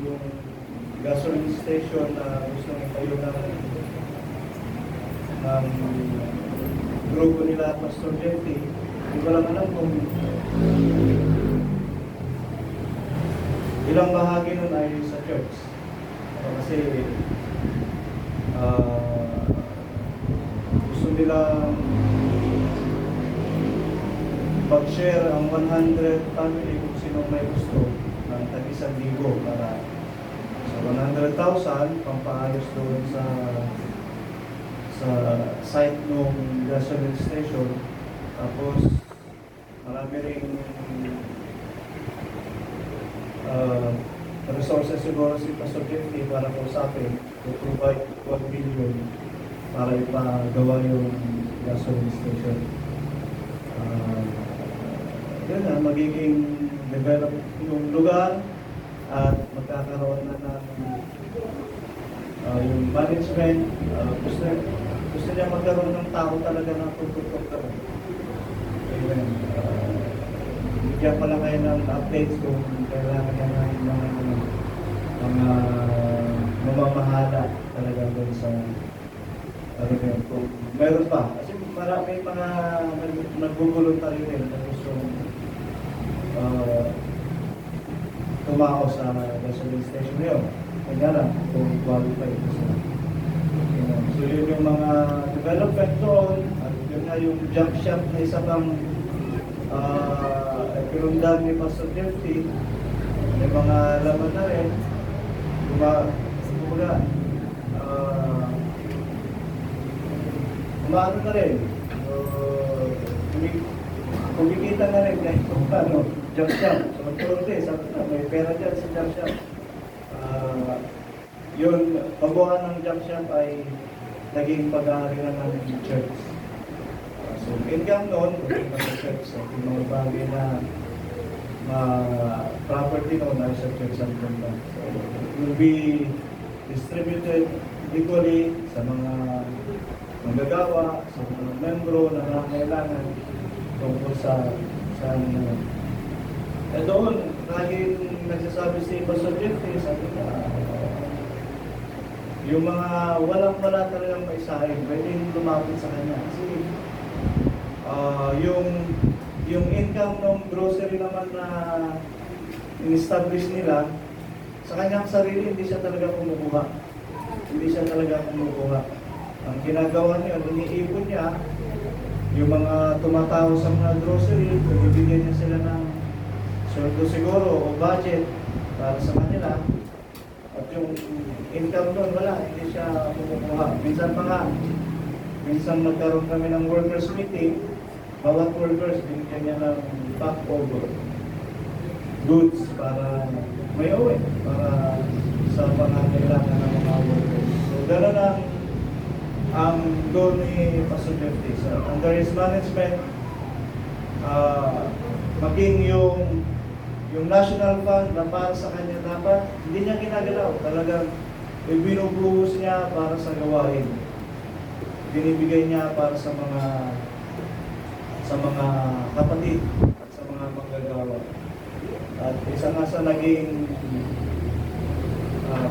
yung gasoline station na gusto nang itayo ng grupo nila Pastor Jeffy. Hindi ko lang alam kung ilang bahagi nun ay sa church. Kasi gusto nilang mag-share ang 100 family kung sino may gusto ng tag-1,000 para sa 100,000 pampaayos doon sa site ng gasoline station. Tapos marami ring resources siguro si Pastor Jeffy para kausapin to provide 1 billion para ipagawa yung gasoline station. Yun na, magiging develop yung lugar at magkakaroon na ng yung management. Gusto niya magkaroon ng tao talaga na tututok ka. Amen. Bigyan pala kayo ng updates kung kailangan niya ng mga mamamahala talaga doon sa kung meron pa. Kasi may mga nag-voluntary rin na gustong tumao sa gasoline station yun. Kanya lang, kung qualify ito sila. So yun yung mga development doon, at yun na yung junk shop na isa pang pinundan ni Pastor Jeffy. May mga laman na rin. Umaano na rin. Kumikita na rin kahit kung paano, junk shop. So magkaroon din, sabi na, may pera dyan sa junk shop. Yun, pagbuhan ng junk shop ay naging pag-aari na ng church. So income noon, maging sa church. So yung mga bagay na property noon ay sa church ang punta. So it will be distributed equally sa mga manggagawa, sa mga membro na nangangailangan tungkol sa doon, laging nagsasabi si Pastor Jeffy, sabi na, yung mga walang-wala talagang maisahin, pwedeng lumapit sa kanya. Kasi yung income ng grocery naman na in-establish nila, sa kanyang sarili, hindi siya talaga kumukuha. Ang ginagawa niya, iniipon niya, yung mga tumataho sa mga grocery, bibigyan niya sila ng sweldo siguro o budget para sa kanila. At yung income doon, wala, hindi siya kumukuha. Minsan nagkaroon kami ng workers meeting, bawat workers, binigyan niya ng pack of goods para may uwi, para sa pangangailangan ng mga workers. So, gano'n ang goal ni Pastor Jeffy. So, under his management, maging yung national fund na para sa kanya dapat, hindi niya ginagalaw. Talagang binubuhos niya para sa gawain. Binibigay niya para sa mga kapatid at sa mga manggagawa. At isa nga sa naging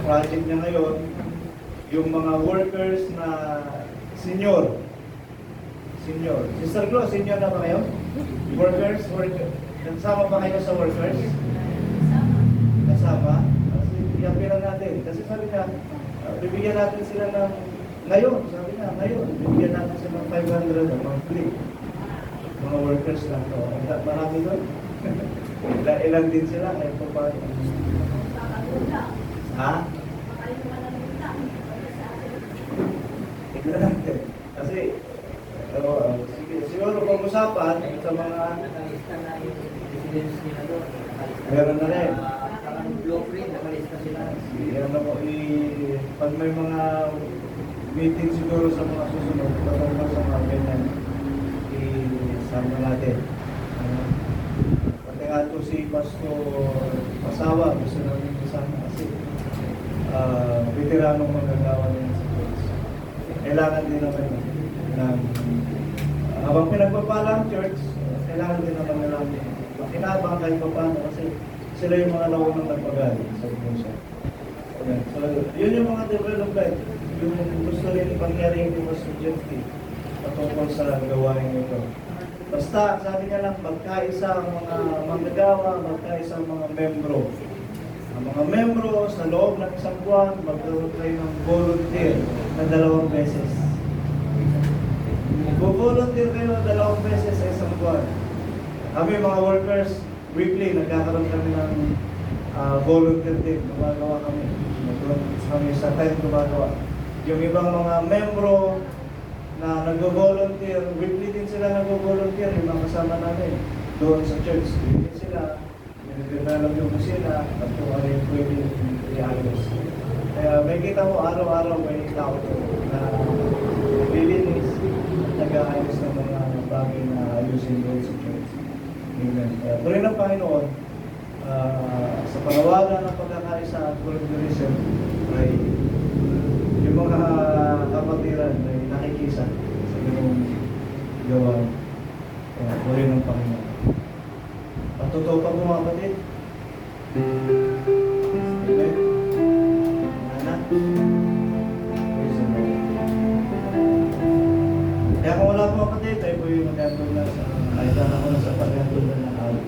project niya ngayon, yung mga workers na senior. Sister Glo, senior na ba kayo? Workers? Kasama ba kayo sa workers? Kasama? Kasi iyapiran natin. Kasi sabi niya, bibigyan natin sila ng ngayon. Sabi niya, ngayon. Bibigyan natin sila ng 500 monthly. Mga workers lang. So, marami doon. Ilan din sila. Ito pa. Ha? Tignan natin. Kasi, siguro pag-usapan sa mga meron na rin. Blueprint, nakalista sila. Pag may mga meeting siguro sa mga susunod, patungkol sa mga ganyan, isama natin. Pati nga ito si Pastor Pasawa, gusto namin isama kasi veteranong magagawa niya sa church. Kailangan din naman ng habang pinagpapala ang church, kailangan din naman nalang makinabang kahit pa paano kasi sila yung mga naunang nagpagaling sa puso. Ayan. So, yun yung mga development. Yung gusto rin ipangyari yung mga estudyante patungkol sa gawain ito. Basta, sabi niya lang, magkaisa ang mga manggagawa, magkaisa ang mga membro. Ang mga membro sa loob ng isang buwan, magkaroon kayo ng volunteer na 2 beses. Mag-volunteer kayo 2 beses sa isang buwan. Kami mga workers, weekly, nagkakaroon kami ng volunteer din. Gumagawa kami. Nagkaroon kami sa time gumagawa. Yung ibang mga membro na nag-volunteer, weekly din sila nag-volunteer, yung mga kasama namin doon sa church. Weekly sila, nag-develop yung sila, at kung ano yung pwede i-ayos. Kaya may kita mo, araw-araw may tao na naglilinis at nag-aayos ng mga bagay na ayusin doon sa church. Amen. Kaya tuloy ng Panginoon, sa panawagan ng pagkakaisa at volunteerism ay yung mga kapatiran ay nakikisa sa ganung gawain. Kaya tuloy ng Panginoon. Patutuwa pa mo mga kapatid. Amen. Ana. Praise the Lord. Kaya kung wala po kapatid, tayo po yung mag-handle na sa kahit na ako na sa pag-handle na ng araw.